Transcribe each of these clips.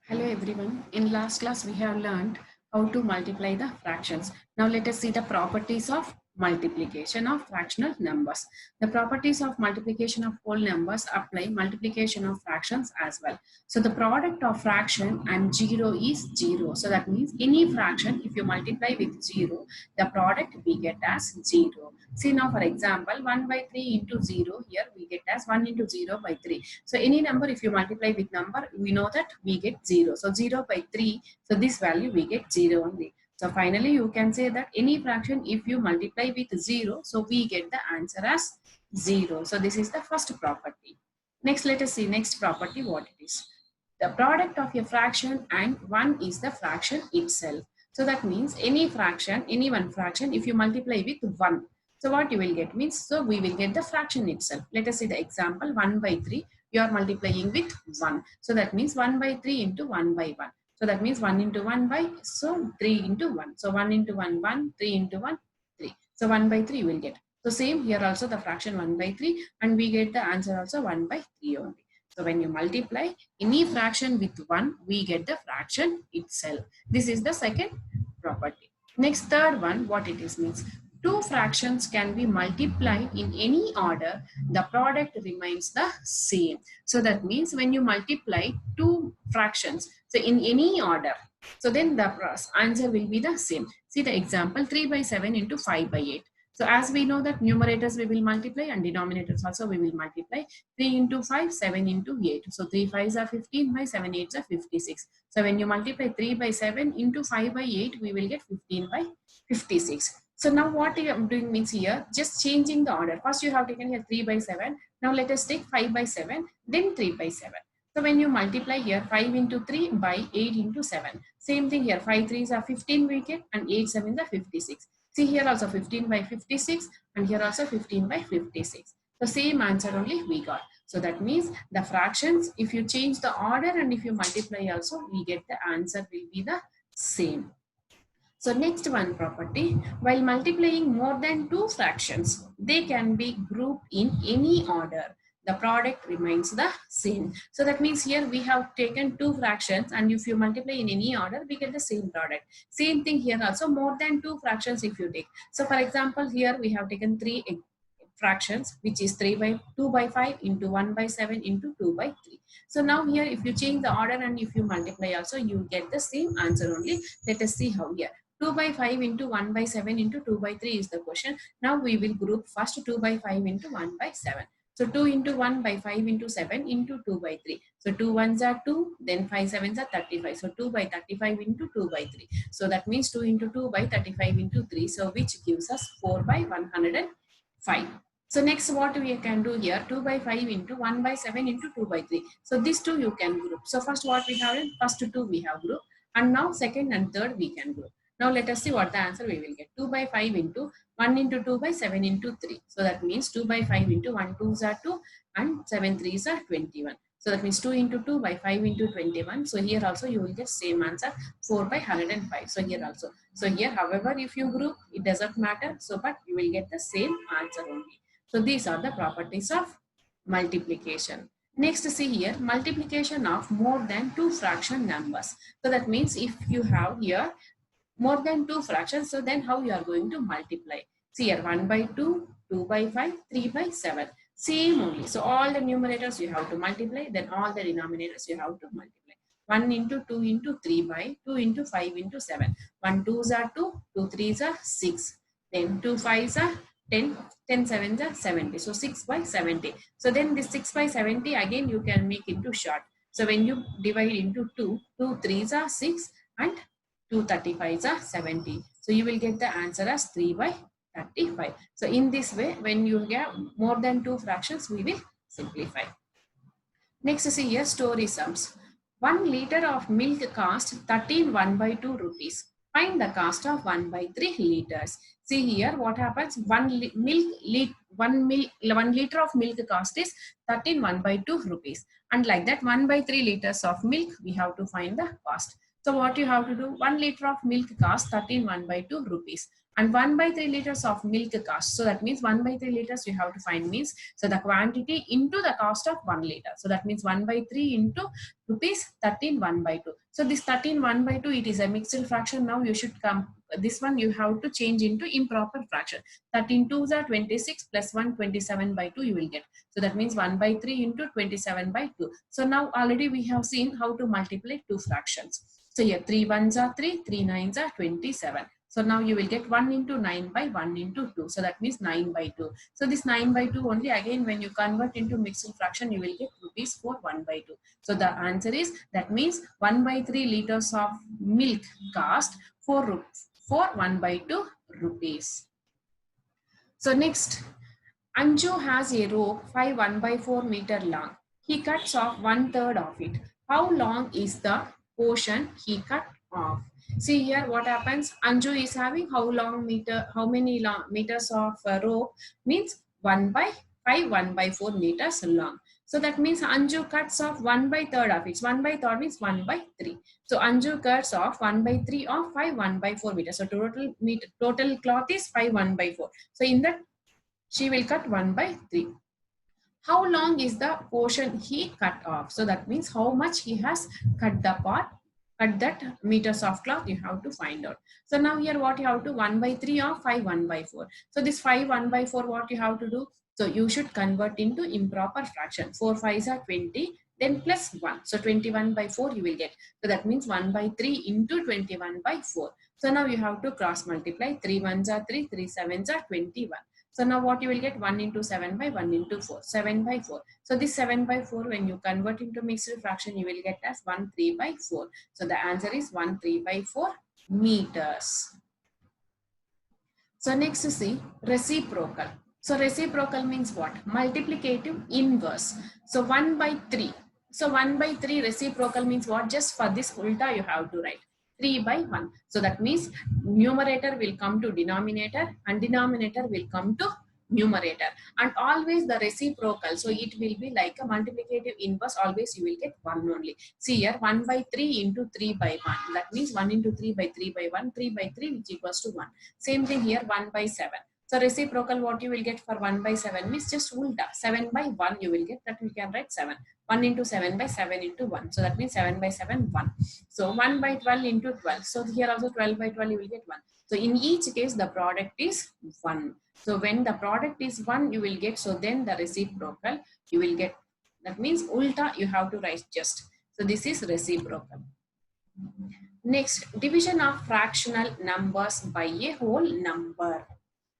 Hello everyone. In last class we have learned how to multiply the fractions. Now let us see the properties of multiplication of fractional numbers. The properties of multiplication of whole numbers apply multiplication of fractions as well. So the product of fraction and 0 is 0. So that means any fraction if you multiply with 0, the product we get as 0. See now for example 1 by 3 into 0, here we get as 1 into 0 by 3. So any number if you multiply with number, we know that we get 0. So 0 by 3, so this value we get 0 only. So finally you can say that any fraction if you multiply with 0, so we get the answer as 0. So this is the first property. Next let us see next property what it is. The product of a fraction and 1 is the fraction itself. So that means any fraction, any one fraction if you multiply with 1. So what you will get means, so we will get the fraction itself. Let us see the example 1 by 3. You are multiplying with 1. So that means 1 by 3 into 1 by 1. So that means 1 into 1 by, so 3 into 1. So 1 into 1, 1, 3 into 1, 3. So 1 by 3 you will get. So same here also the fraction 1 by 3 and we get the answer also 1 by 3 only. So when you multiply any fraction with 1, we get the fraction itself. This is the second property. Next third one, what it is means. Two fractions can be multiplied in any order. The product remains the same. So that means when you multiply two fractions, so in any order, so then the answer will be the same. See the example 3 by 7 into 5 by 8. So as we know that numerators we will multiply and denominators also we will multiply. 3 into 5, 7 into 8. So 3 5s are 15 by 7 8s are 56. So when you multiply 3 by 7 into 5 by 8, we will get 15 by 56. So now what I am doing means here, just changing the order. First you have taken here 3 by 7. Now let us take 5 by 7, then 3 by 7. So when you multiply here 5 into 3 by 8 into 7. Same thing here, 5 3s are 15 we get and 8 7s are 56. See here also 15 by 56 and here also 15 by 56. The same answer only we got. So that means the fractions, if you change the order and if you multiply also, we get the answer will be the same. So next one property, while multiplying more than two fractions, they can be grouped in any order. The product remains the same. So that means here we have taken two fractions and if you multiply in any order, we get the same product. Same thing here also, more than two fractions if you take. So for example, here we have taken three fractions, which is 3 by 2 by 5 into 1 by 7 into 2 by 3. So now here if you change the order and if you multiply also, you get the same answer only. Let us see how here. 2 by 5 into 1 by 7 into 2 by 3 is the question. Now we will group first 2 by 5 into 1 by 7. So 2 into 1 by 5 into 7 into 2 by 3. So 2 ones are 2, then 5 sevens are 35. So 2 by 35 into 2 by 3. So that means 2 into 2 by 35 into 3. So which gives us 4 by 105. So next what we can do here, 2 by 5 into 1 by 7 into 2 by 3. So these two you can group. So first what we have in first two we have group and now second and third we can group. Now let us see what the answer we will get. 2 by 5 into 1 into 2 by 7 into 3. So that means 2 by 5 into 1 2s are 2 and 7 3s are 21. So that means 2 into 2 by 5 into 21. So here also you will get same answer 4 by 105. So here also. So here however if you group it doesn't matter. So but you will get the same answer only. So these are the properties of multiplication. Next see here multiplication of more than two fraction numbers. So that means if you have here more than two fractions, so then how you are going to multiply? See here 1 by 2, 2 by 5, 3 by 7. Same only. So all the numerators you have to multiply, then all the denominators you have to multiply. 1 into 2 into 3 by 2 into 5 into 7. 1 2s are 2, 2 3s are 6. Then 2 5s are 10, 10 sevens are 70. So 6 by 70. So then this 6 by 70 again you can make into short. So when you divide into 2, 2 3s are 6 and 2 35s are 70. So you will get the answer as 3 by 35. So in this way, when you get more than two fractions, we will simplify. Next see here story sums. 1 liter of milk cost 13 1 by 2 rupees. Find the cost of 1 by 3 liters. See here what happens. 1 liter of milk cost is 13 1 by 2 rupees. And like that 1 by 3 liters of milk we have to find the cost. So what you have to do, 1 liter of milk costs 13 1 by 2 rupees. and 1 by 3 liters of milk cost. So that means 1 by 3 liters you have to find means, so the quantity into the cost of 1 liter. So that means 1 by 3 into rupees 13 1 by 2. So this 13 1 by 2, it is a mixed fraction. Now you should come, this one you have to change into improper fraction. 13 2s are 26 plus 1 27 by 2 you will get. So that means 1 by 3 into 27 by 2. So now already we have seen how to multiply two fractions. So here 3 1s are 3, 3 9s are 27. So now you will get 1 into 9 by 1 into 2. So that means 9 by 2. So this 9 by 2 only, again when you convert into mixed fraction, you will get rupees for 1 by 2. So the answer is, that means 1 by 3 liters of milk cost for 1 by 2 rupees. So next, Anju has a rope 5 1 by 4 meter long. He cuts off 1/3 of it. How long is the portion he cut off? See here what happens. Anju is having how many long meters of rope, means 1 by 5 1 by 4 meters long. So that means Anju cuts off 1/3 of it. 1/3 means 1 by 3. So Anju cuts off 1 by 3 of 5 1 by 4 meters. So total cloth is 5 1 by 4. So in that she will cut 1 by 3. How long is the portion he cut off? So that means how much he has cut the part, cut that meters of cloth you have to find out. So now here what you have to, 1 by 3 of 5 1 by 4. So this 5 1 by 4, what you have to do? So you should convert into improper fraction. 4 5s are 20, then plus 1. So 21 by 4 you will get. So that means 1 by 3 into 21 by 4. So now you have to cross multiply. 3 1s are 3, 3 7s are 21. So now what you will get, 1 into 7 by 1 into 4, 7 by 4. So this 7 by 4, when you convert into mixed fraction, you will get as 1 3 by 4. So the answer is 1 3 by 4 meters. So next to see reciprocal. So reciprocal means what? Multiplicative inverse. So 1 by 3. So 1 by 3 reciprocal means what? Just for this ulta you have to write 3 by 1. So that means numerator will come to denominator and denominator will come to numerator, and always the reciprocal, so it will be like a multiplicative inverse, always you will get 1 only. See here 1 by 3 into 3 by 1, that means 1 into 3 by 3 by 1, 3 by 3 which equals to 1. Same thing here 1 by 7. So reciprocal, what you will get for 1 by 7 means just ulta, 7 by 1 you will get, that we can write 7. 1 into 7 by 7 into 1. So that means 7 by 7, 1. So 1 by 12 into 12. So here also 12 by 12 you will get 1. So in each case the product is 1. So when the product is 1 you will get, so then the reciprocal you will get, that means ulta you have to write just. So this is reciprocal. Next, division of fractional numbers by a whole number.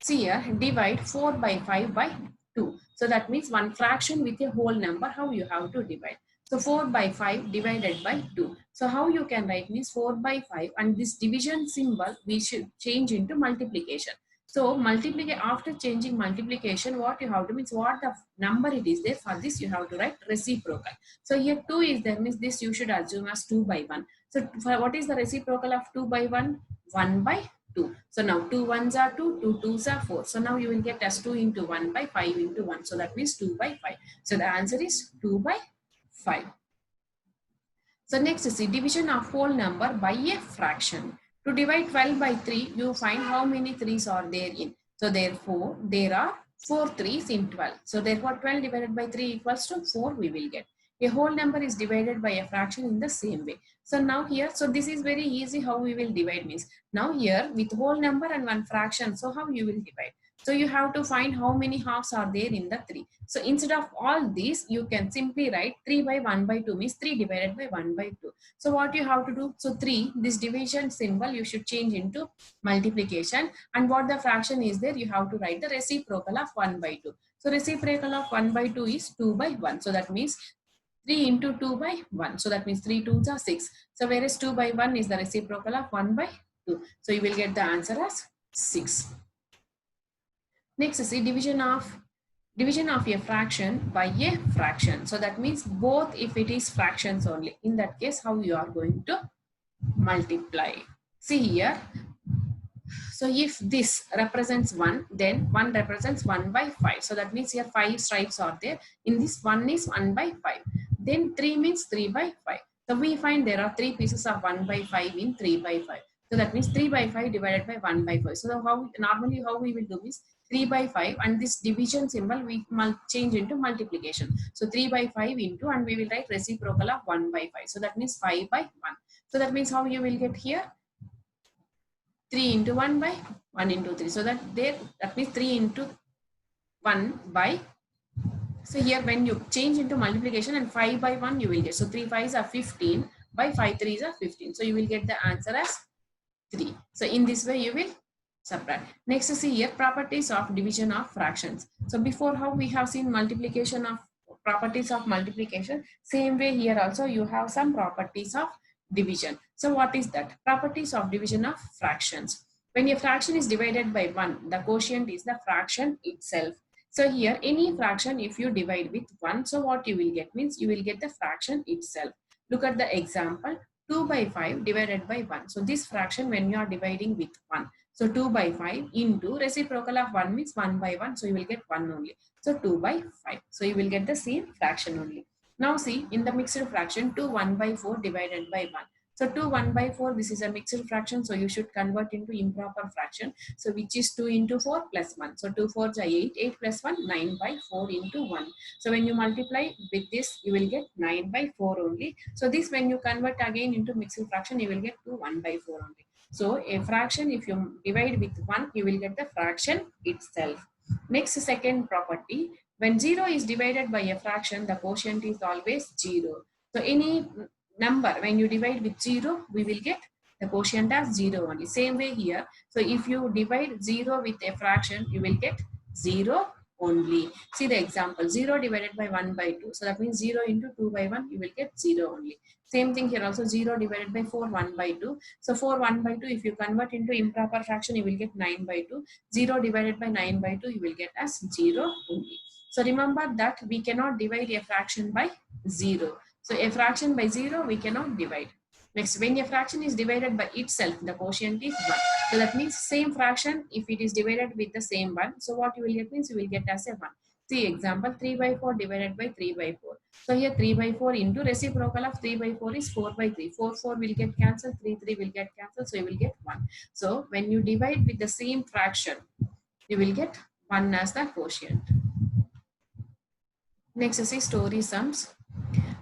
See here, divide 4 by 5 by 2. So that means one fraction with a whole number, how you have to divide. So 4 by 5 divided by 2. So how you can write means 4 by 5, and this division symbol we should change into multiplication. So after changing multiplication, what you have to means what the number it is there, for this you have to write reciprocal. So here 2 is there, means this you should assume as 2 by 1. So what is the reciprocal of 2 by 1? 1 by 2. So now 2 1s are 2, 2 2s are 4. So now you will get as 2 into 1 by 5 into 1. So that means 2 by 5. So the answer is 2 by 5. So next is the division of whole number by a fraction. To divide 12 by 3, you find how many 3's are there in. So therefore, there are 4 3's in 12. So therefore, 12 divided by 3 equals to 4 we will get. A whole number is divided by a fraction in the same way. So now here, so this is very easy how we will divide means. Now here with whole number and one fraction, so how you will divide? So you have to find how many halves are there in the 3. So instead of all these, you can simply write 3 by 1 by 2 means 3 divided by 1 by 2. So what you have to do? So 3, this division symbol you should change into multiplication, and what the fraction is there, you have to write the reciprocal of 1 by 2. So reciprocal of 1 by 2 is 2 by 1. So that means 3 into 2 by 1. So that means 3 2s are 6. So whereas 2 by 1 is the reciprocal of 1 by 2. So you will get the answer as 6. Next is the division of a fraction by a fraction. So that means both if it is fractions only. In that case, how you are going to multiply. See here. So if this represents 1, then 1 represents 1 by 5. So that means here 5 stripes are there. In this 1 is 1 by 5. Then 3 means 3 by 5. So we find there are 3 pieces of 1 by 5 in 3 by 5. So that means 3 by 5 divided by 1 by 5. So how normally how we will do is 3 by 5 and this division symbol we change into multiplication. So 3 by 5 into and we will write reciprocal of 1 by 5. So that means 5 by 1. So that means how you will get here 3 into 1 by 1 into 3. So that means 3 into 1 by, so here when you change into multiplication and 5 by 1 you will get, so 3 5s are 15 by 5 3s are 15. So you will get the answer as 3. So in this way you will subtract. Next see here properties of division of fractions. So before how we have seen multiplication of properties of multiplication, same way here also you have some properties of division. So what is that? Properties of division of fractions. When a fraction is divided by 1, the quotient is the fraction itself. So here any fraction if you divide with 1, so what you will get means you will get the fraction itself. Look at the example, 2 by 5 divided by 1. So this fraction when you are dividing with 1. So 2 by 5 into reciprocal of 1 means 1 by 1. So you will get 1 only. So 2 by 5. So you will get the same fraction only. Now see in the mixed fraction 2 1 by 4 divided by 1. So 2 1 by 4, this is a mixed fraction. So you should convert into improper fraction. So which is 2 into 4 plus 1. So 2 4s are 8. 8 plus 1, 9 by 4 into 1. So when you multiply with this, you will get 9 by 4 only. So this when you convert again into mixed fraction, you will get to 1 by 4 only. So a fraction, if you divide with 1, you will get the fraction itself. Next second property, when 0 is divided by a fraction, the quotient is always 0. So any number, when you divide with 0, we will get the quotient as 0 only. Same way here. So if you divide 0 with a fraction, you will get 0 only. See the example, 0 divided by 1 by 2. So that means 0 into 2 by 1, you will get 0 only. Same thing here also, 0 divided by 4, 1 by 2. So 4, 1 by 2, if you convert into improper fraction, you will get 9 by 2. 0 divided by 9 by 2, you will get as 0 only. So remember that we cannot divide a fraction by 0. So a fraction by 0, we cannot divide. Next, when a fraction is divided by itself, the quotient is 1. So that means same fraction, if it is divided with the same 1, so what you will get means you will get as a 1. See example, 3 by 4 divided by 3 by 4. So here 3 by 4 into reciprocal of 3 by 4 is 4 by 3. 4 4 will get cancelled, 3 3 will get cancelled, so you will get 1. So when you divide with the same fraction, you will get 1 as the quotient. Next is story sums.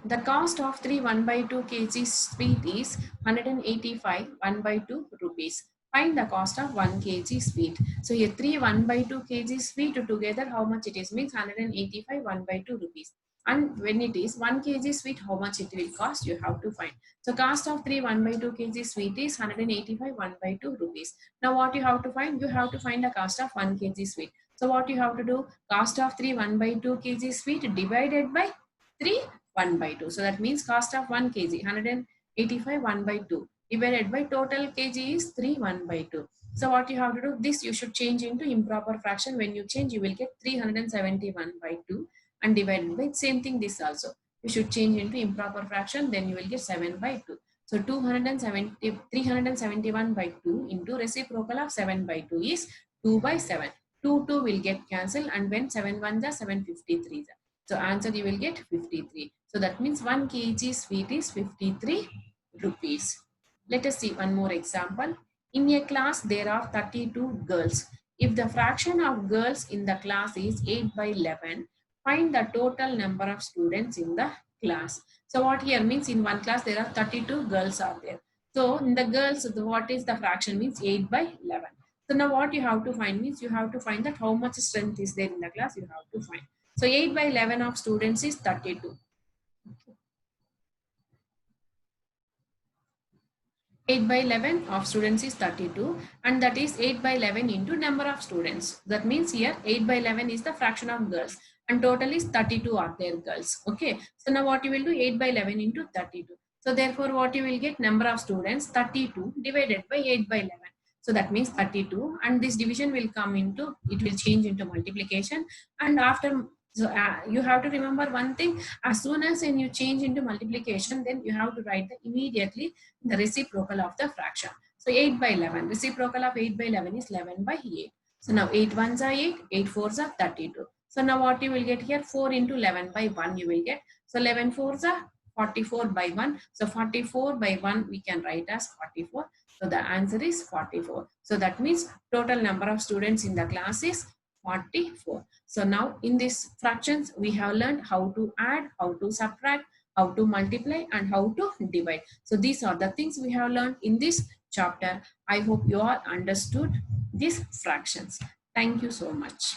The cost of 3 1 by 2 kg sweet is 185 1 by 2 rupees. Find the cost of 1 kg sweet. So here 3 1 by 2 kg sweet together how much it is means 185 1 by 2 rupees. And when it is 1 kg sweet, how much it will cost, you have to find. So cost of 3 1 by 2 kg sweet is 185 1 by 2 rupees. Now what you have to find? You have to find the cost of 1 kg sweet. So what you have to do? Cost of 3 1 by 2 kg sweet divided by 3 1 by 2. So that means cost of 1 kg 185 1 by 2 divided by total kg is 3 1 by 2. So what you have to do? This you should change into improper fraction. When you change, you will get 371 by 2 and divided by same thing this also. You should change into improper fraction, then you will get 7 by 2. So 371 by 2 into reciprocal of 7 by 2 is 2 by 7. 2 2 will get cancelled, and when 7 1s are 753. So answer you will get 53. So that means 1 kg sweet is 53 rupees. Let us see one more example. In a class there are 32 girls. If the fraction of girls in the class is 8 by 11, find the total number of students in the class. So what here means in one class there are 32 girls are there. So in the girls, what is the fraction means 8 by 11. So now what you have to find means you have to find that how much strength is there in the class, you have to find. So 8 by 11 of students is 32. 8 by 11 of students is 32, and that is 8 by 11 into number of students. That means here 8 by 11 is the fraction of girls and total is 32 are there girls. Okay. So now what you will do, 8 by 11 into 32. So therefore what you will get, number of students 32 divided by 8 by 11. So that means 32, and this division will come into, it will change into multiplication, and after, so you have to remember one thing, as soon as when you change into multiplication, then you have to write the immediately the reciprocal of the fraction. So 8 by 11, reciprocal of 8 by 11 is 11 by 8. So now 8 1s are 8, 8 4s are 32. So now what you will get here, 4 into 11 by 1 you will get. So 11 4s are 44 by 1. So 44 by 1 we can write as 44. So the answer is 44. So that means total number of students in the class is 44. So now in these fractions, we have learned how to add, how to subtract, how to multiply, and how to divide. So these are the things we have learned in this chapter. I hope you all understood these fractions. Thank you so much.